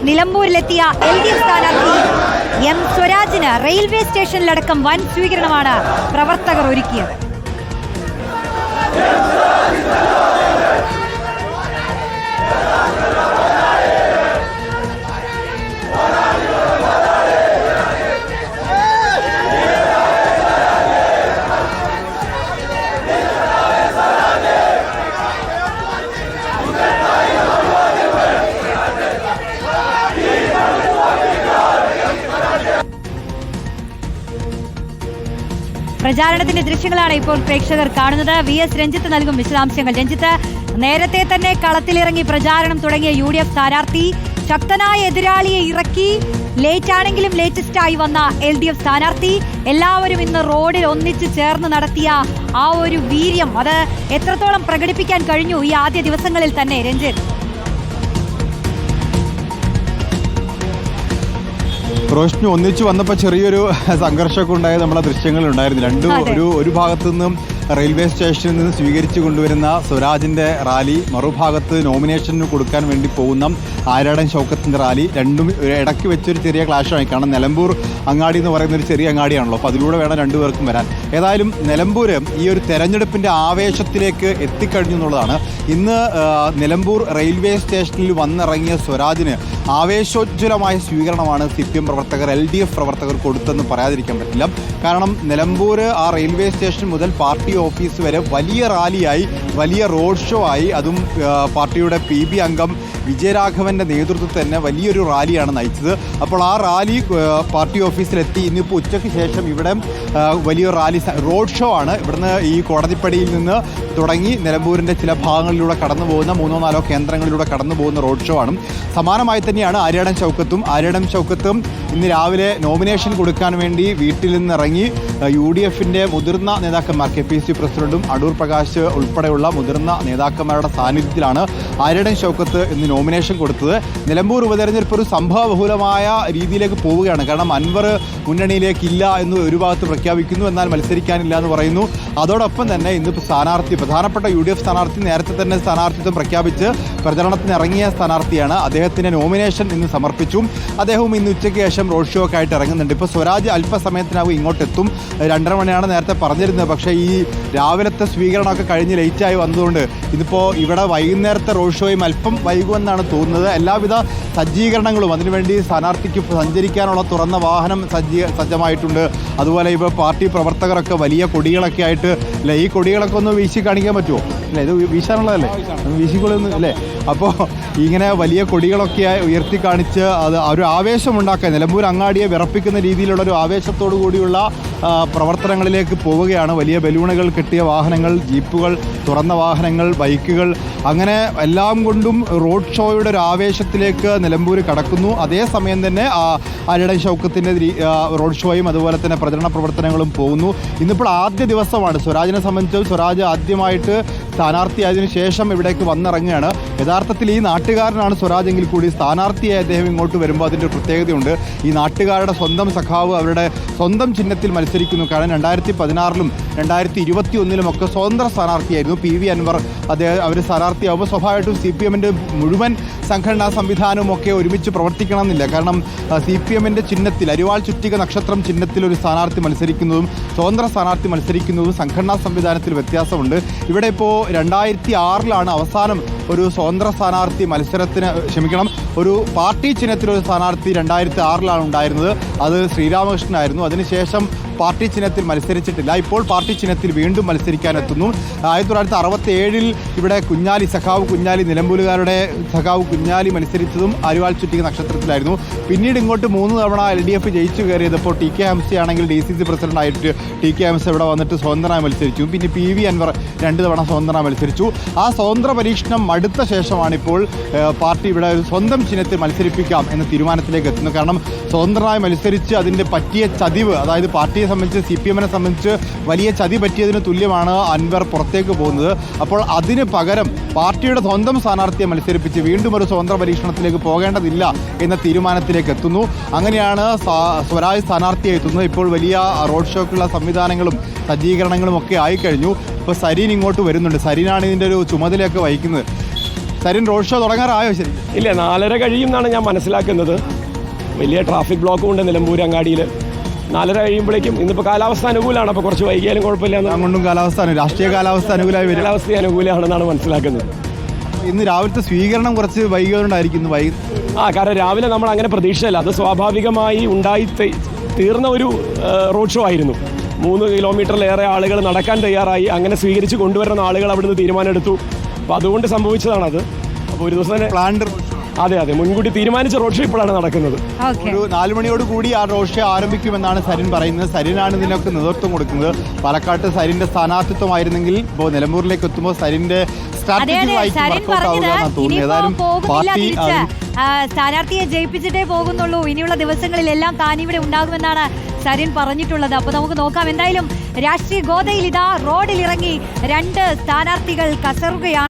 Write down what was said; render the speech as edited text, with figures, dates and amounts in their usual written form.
നിലമ്പൂരിലെത്തിയ LDF സ്ഥാനാർത്ഥി M സ്വരാജിന് railway സ്റ്റേഷനിലടക്കം വൻ സ്വീകരണമാണ് പ്രവർത്തകർ ഒരുക്കിയത്. പ്രചാരണത്തിന്റെ ദൃശ്യങ്ങളാണ് ഇപ്പോൾ പ്രേക്ഷകർ കാണുന്നത്. VS രഞ്ജിത്ത് നൽകും വിശദാംശങ്ങൾ. രഞ്ജിത്ത്, നേരത്തെ തന്നെ കളത്തിലിറങ്ങി പ്രചാരണം തുടങ്ങിയ UDF സ്ഥാനാർത്ഥി ശക്തനായ എതിരാളിയെ ഇറക്കി ലേറ്റ് ആണെങ്കിലും ലേറ്റസ്റ്റ് ആയി വന്ന LDF സ്ഥാനാർത്ഥി എല്ലാവരും ഇന്ന് റോഡിൽ ഒന്നിച്ച് ചേർന്ന് നടത്തിയ ആ ഒരു വീര്യം അത് എത്രത്തോളം പ്രകടിപ്പിക്കാൻ കഴിഞ്ഞു ഈ ആദ്യ ദിവസങ്ങളിൽ തന്നെ രഞ്ജിത്ത്? റോഷ്നി ഒന്നിച്ചു വന്നപ്പോൾ ചെറിയൊരു സംഘർഷമൊക്കെ ഉണ്ടായത് നമ്മളെ ദൃശ്യങ്ങളുണ്ടായിരുന്നു. ഒരു ഭാഗത്തു നിന്നും റെയിൽവേ സ്റ്റേഷനിൽ നിന്ന് സ്വീകരിച്ചു കൊണ്ടുവരുന്ന സ്വരാജിൻ്റെ റാലി, മറുഭാഗത്ത് നോമിനേഷന് കൊടുക്കാൻ വേണ്ടി പോകുന്ന ആര്യാടൻ ഷൗക്കത്തിൻ്റെ റാലി, രണ്ടും ഇടയ്ക്ക് വെച്ചൊരു ചെറിയ ക്ലാഷായി. കാരണം നിലമ്പൂർ അങ്ങാടി എന്ന് പറയുന്ന ഒരു ചെറിയ അങ്ങാടിയാണല്ലോ, അപ്പോൾ അതിലൂടെ വേണം രണ്ടുപേർക്കും വരാൻ. ഏതായാലും നിലമ്പൂർ ഈ ഒരു തെരഞ്ഞെടുപ്പിൻ്റെ ആവേശത്തിലേക്ക് എത്തിക്കഴിഞ്ഞു എന്നുള്ളതാണ്. ഇന്ന് നിലമ്പൂർ റെയിൽവേ സ്റ്റേഷനിൽ വന്നിറങ്ങിയ സ്വരാജിന് ആവേശോജ്വലമായ സ്വീകരണമാണ് CPM പ്രവർത്തകർ, LDF പ്രവർത്തകർ കൊടുത്തെന്ന് പറയാതിരിക്കാൻ പറ്റില്ല. കാരണം നിലമ്പൂർ ആ റെയിൽവേ സ്റ്റേഷൻ മുതൽ പാർട്ടി ഓഫീസ് വരെ വലിയ റാലിയായി, വലിയ റോഡ് ഷോ ആയി. അതും പാർട്ടിയുടെ PB അംഗം വിജയരാഘവൻ്റെ നേതൃത്വത്തിൽ തന്നെ വലിയൊരു റാലിയാണ് നയിച്ചത്. അപ്പോൾ ആ റാലി പാർട്ടി ഓഫീസിലെത്തി. ഇന്നിപ്പോൾ ഉച്ചയ്ക്ക് ശേഷം ഇവിടെ വലിയൊരു റാലി റോഡ് ഷോ ആണ്. ഇവിടുന്ന് ഈ കോടതിപ്പടിയിൽ നിന്ന് തുടങ്ങി നിലമ്പൂരിൻ്റെ ചില ഭാഗങ്ങളിലൂടെ കടന്നു പോകുന്ന 3-4 കേന്ദ്രങ്ങളിലൂടെ കടന്നു പോകുന്ന റോഡ് ഷോ ആണ്. സമാനമായി തന്നെയാണ് ആര്യാടൻ ഷൗക്കത്തും ഇന്ന് രാവിലെ നോമിനേഷൻ കൊടുക്കാൻ വേണ്ടി വീട്ടിൽ നിന്നിറങ്ങി UDFൻ്റെ മുതിർന്ന നേതാക്കന്മാർ, KPC പ്രസിഡന്റും അടൂർ പ്രകാശ് ഉൾപ്പെടെയുള്ള മുതിർന്ന നേതാക്കന്മാരുടെ സാന്നിധ്യത്തിലാണ് ആര്യാടൻ ഷൗക്കത്ത് ഇന്ന് നോമിനേഷൻ കൊടുത്തത്. നിലമ്പൂർ ഉപതെരഞ്ഞെടുപ്പ് ഒരു സംഭവബഹുലമായ രീതിയിലേക്ക് പോവുകയാണ്. കാരണം അൻവർ മുന്നണിയിലേക്കില്ല എന്ന് ഒരു ഭാഗത്ത് പ്രഖ്യാപിക്കുന്നു, എന്നാൽ മത്സരിക്കാനില്ല എന്ന് പറയുന്നു. അതോടൊപ്പം തന്നെ ഇന്നിപ്പോൾ പ്രധാനപ്പെട്ട UDF സ്ഥാനാർത്ഥി നേരത്തെ തന്നെ സ്ഥാനാർത്ഥിത്വം പ്രഖ്യാപിച്ച് പ്രചരണത്തിന് ഇറങ്ങിയ സ്ഥാനാർത്ഥിയാണ്. അദ്ദേഹത്തിൻ്റെ നോമിനേഷൻ ഇന്ന് സമർപ്പിച്ചു. അദ്ദേഹവും ഇന്ന് ഉച്ചയ്ക്ക് ശേഷം റോഡ് ഷോ ഒക്കെ ആയിട്ട് ഇറങ്ങുന്നുണ്ട്. ഇപ്പോൾ സ്വരാജ് അല്പസമയത്തിനകം ഇങ്ങോട്ടെത്തും. 2:30 മണിയാണ് നേരത്തെ പറഞ്ഞിരുന്നത്. പക്ഷേ ഈ രാവിലത്തെ സ്വീകരണമൊക്കെ കഴിഞ്ഞ് ലേറ്റായി വന്നതുകൊണ്ട് ഇന്നിപ്പോൾ ഇവിടെ വൈകുന്നേരത്തെ റോഡ് ഷോയും അല്പം വൈകുമെന്നാണ് തോന്നുന്നത്. എല്ലാവിധ സജ്ജീകരണങ്ങളും അതിനുവേണ്ടി സ്ഥാനാർത്ഥിക്ക് സഞ്ചരിക്കാനുള്ള തുറന്ന വാഹനം സജ്ജമായിട്ടുണ്ട്. അതുപോലെ ഇപ്പോൾ പാർട്ടി പ്രവർത്തകരൊക്കെ വലിയ കൊടികളൊക്കെ ആയിട്ട് അല്ലേ, ഈ കൊടികളൊക്കെ ഒന്ന് വീശി കാണിക്കാൻ പറ്റുമോ? അല്ലേ, ഇത് വീശാനുള്ളതല്ലേ, വീശിക്കൊള്ളുന്നു അല്ലേ? അപ്പോൾ ഇങ്ങനെ വലിയ കൊടികളൊക്കെ ഉയർത്തി കാണിച്ച് അത് ഒരു ആവേശമുണ്ടാക്കാൻ, നിലമ്പൂർ അങ്ങാടിയെ വിറപ്പിക്കുന്ന രീതിയിലുള്ളൊരു ആവേശത്തോടു കൂടിയുള്ള പ്രവർത്തനങ്ങളിലേക്ക് പോവുകയാണ്. വലിയ ബലൂണുകൾ കെട്ടിയ വാഹനങ്ങൾ, ജീപ്പുകൾ, തുറന്ന വാഹനങ്ങൾ, ബൈക്കുകൾ, അങ്ങനെ എല്ലാം കൊണ്ടും റോഡ് ഷോയുടെ ഒരു ആവേശത്തിലേക്ക് നിലമ്പൂർ കടക്കുന്നു. അതേസമയം തന്നെ ആര്യാടൻ ഷൗക്കത്തിൻ്റെ റോഡ് ഷോയും അതുപോലെ തന്നെ പ്രചരണ പ്രവർത്തനങ്ങളും പോകുന്നു. ഇന്നിപ്പോൾ ആദ്യ ദിവസമാണ് സ്വരാജിനെ സംബന്ധിച്ച്. സ്വരാജ് ആദ്യമായിട്ട് സ്ഥാനാർത്ഥിയായതിനു ശേഷം ഇവിടേക്ക് വന്നിറങ്ങുകയാണ്. യഥാർത്ഥത്തിൽ ഈ നാട്ടുകാരനാണ് സ്വരാജ് എങ്കിൽ കൂടി സ്ഥാനാർത്ഥിയായി അദ്ദേഹം ഇങ്ങോട്ട് വരുമ്പോൾ അതിൻ്റെ ഒരു പ്രത്യേകതയുണ്ട്. ഈ നാട്ടുകാരുടെ സ്വന്തം സഖാവ് അവരുടെ സ്വന്തം ചിഹ്നത്തിൽ മത്സരിക്കുന്നു. കാരണം 2016-ലും 2021-ലും ഒക്കെ സ്വതന്ത്ര സ്ഥാനാർത്ഥിയായിരുന്നു PV അൻവർ. അവർ സ്ഥാനാർത്ഥിയാകുമ്പോൾ സ്വാഭാവികമായിട്ടും CPMൻ്റെ മുഴുവൻ സംഘടനാ സംവിധാനവും ഒക്കെ ഒരുമിച്ച് പ്രവർത്തിക്കണമെന്നില്ല. കാരണം CPMൻ്റെ ചിഹ്നത്തിൽ, അരിവാൾ ചുറ്റിക നക്ഷത്രം ചിഹ്നത്തിൽ ഒരു സ്ഥാനാർത്ഥി മത്സരിക്കുന്നതും സ്വതന്ത്ര സ്ഥാനാർത്ഥി മത്സരിക്കുന്നതും സംഘടനാ സംവിധാനത്തിൽ വ്യത്യാസമുണ്ട്. ഇവിടെ ഇപ്പോൾ 2006-ലാണ് അവസാനം ഒരു സ്വതന്ത്ര സ്ഥാനാർത്ഥി ഒരു പാർട്ടി ചിഹ്നത്തിലൊരു സ്ഥാനാർത്ഥി 2006-ലാണ് ഉണ്ടായിരുന്നത്. അത് ശ്രീരാമകൃഷ്ണനായിരുന്നു. അതിനുശേഷം പാർട്ടി ചിഹ്നത്തിൽ മത്സരിച്ചിട്ടില്ല. ഇപ്പോൾ പാർട്ടി ചിഹ്നത്തിൽ വീണ്ടും മത്സരിക്കാനെത്തുന്നു. 1967-ൽ ഇവിടെ സഖാവ് കുഞ്ഞാലി, നിലമ്പൂരുകാരുടെ സഖാവ് കുഞ്ഞാലി മത്സരിച്ചതും അരിവാൾ ചുറ്റിക നക്ഷത്രത്തിലായിരുന്നു. പിന്നീട് ഇങ്ങോട്ട് 3 തവണ LDF ജയിച്ചു കയറിയതപ്പോൾ TK ഹംസ ആണെങ്കിൽ DCC പ്രസിഡന്റായിട്ട് TK ഹംസ ഇവിടെ വന്നിട്ട് സ്വതന്ത്രമായി മത്സരിച്ചു. പിന്നെ PV അൻവർ 2 തവണ സ്വതന്ത്രമായി മത്സരിച്ചു. ആ സ്വതന്ത്ര പരീക്ഷണം അടുത്ത ശേഷമാണ് ഇപ്പോൾ പാർട്ടി ഇവിടെ സ്വന്തം ചിഹ്നത്തിൽ മത്സരിപ്പിക്കാം എന്ന തീരുമാനത്തിലേക്ക് എത്തുന്നത്. കാരണം സ്വതന്ത്രമായി മത്സരിച്ച് അതിൻ്റെ പറ്റിയ ചതിവ്, അതായത് പാർട്ടിയെ സംബന്ധിച്ച് CPMനെ സംബന്ധിച്ച് വലിയ ചതി പറ്റിയതിന് തുല്യമാണ് അൻവർ പുറത്തേക്ക് പോകുന്നത്. അപ്പോൾ അതിന് പകരം പാർട്ടിയുടെ സ്വന്തം സ്ഥാനാർത്ഥിയെ മത്സരിപ്പിച്ച് വീണ്ടും ഒരു സ്വതന്ത്ര പരീക്ഷണത്തിലേക്ക് പോകേണ്ടതില്ല എന്ന തീരുമാനത്തിലേക്ക് എത്തുന്നു. അങ്ങനെയാണ് സ്വരാജ് സ്ഥാനാർത്ഥിയായി എത്തുന്നത്. ഇപ്പോൾ വലിയ റോഡ് ഷോക്കുള്ള സംവിധാനങ്ങളും സജ്ജീകരണങ്ങളും ഒക്കെ ആയിക്കഴിഞ്ഞു. ഇപ്പോൾ സരീൻ ഇങ്ങോട്ട് വരുന്നുണ്ട്. സരീനാണ് ഇതിൻ്റെ ഒരു ചുമതലയൊക്കെ വഹിക്കുന്നത്. സരിൻ റോഡ് ഷോ തുടങ്ങാറായോ ശരി? ഇല്ല, 4:30 കഴിയും എന്നാണ് ഞാൻ മനസ്സിലാക്കുന്നത്. വലിയ ട്രാഫിക് ബ്ലോക്കും ഉണ്ട് നിലമ്പൂർ അങ്ങാടിയിൽ. 4:30 കഴിയുമ്പോഴേക്കും ഇന്നിപ്പോൾ കാലാവസ്ഥ അനുകൂലമാണ്, അപ്പോൾ കുറച്ച് വൈകിയാലും കുഴപ്പമില്ല. കൊണ്ടും കാലാവസ്ഥ രാഷ്ട്രീയ കാലാവസ്ഥ അനുകൂലമായി വരും. കാലാവസ്ഥ അനുകൂലമാണെന്നാണ് മനസ്സിലാക്കുന്നത്. ഇന്ന് രാവിലത്തെ സ്വീകരണം കുറച്ച് വൈകിയോണ്ടായിരിക്കുന്നു. കാരണം രാവിലെ നമ്മൾ അങ്ങനെ പ്രതീക്ഷയില്ല, അത് സ്വാഭാവികമായി ഉണ്ടായി തീർന്ന ഒരു റോഡ് ഷോ ആയിരുന്നു. 3 കിലോമീറ്ററിലേറെ ആളുകൾ നടക്കാൻ തയ്യാറായി. അങ്ങനെ സ്വീകരിച്ച് കൊണ്ടുവരുന്ന ആളുകൾ അവിടുന്ന് തീരുമാനമെടുത്തു. അപ്പോൾ അതുകൊണ്ട് സംഭവിച്ചതാണത്. അപ്പോൾ ഒരു ദിവസം തന്നെ പ്ലാൻഡ്. അതെ, മുൻകൂട്ടി തീരുമാനിച്ച റോഡ് ഷോ ഇപ്പോഴാണ് നടക്കുന്നത്. ഒരു 4 മണിയോട് കൂടി ആ റോഡ് ഷോ ആരംഭിക്കുമെന്നാണ് സരിൻ പറയുന്നത്. സരിനാണ് ഇതിനൊക്കെ നേതൃത്വം കൊടുക്കുന്നത്. പാലക്കാട്ട് സരിന്റെ സ്ഥാനാർത്ഥിത്വമായിരുന്നെങ്കിൽ ഇപ്പോൾ നിലമ്പൂരിലേക്ക് എത്തുമ്പോൾ സരിന്റെ സ്ഥാനാർത്ഥിയെ ജയിപ്പിച്ചിട്ടേ പോകുന്നുള്ളൂ, ഇനിയുള്ള ദിവസങ്ങളിലെല്ലാം താൻ ഇവിടെ ഉണ്ടാകുമെന്നാണ് സരിൻ പറഞ്ഞിട്ടുള്ളത്. അപ്പൊ നമുക്ക് നോക്കാം. എന്തായാലും രാഷ്ട്രീയ ഗോതയിൽ ഇതാ റോഡിലിറങ്ങി 2 സ്ഥാനാർത്ഥികൾ കസറുകയാണ്.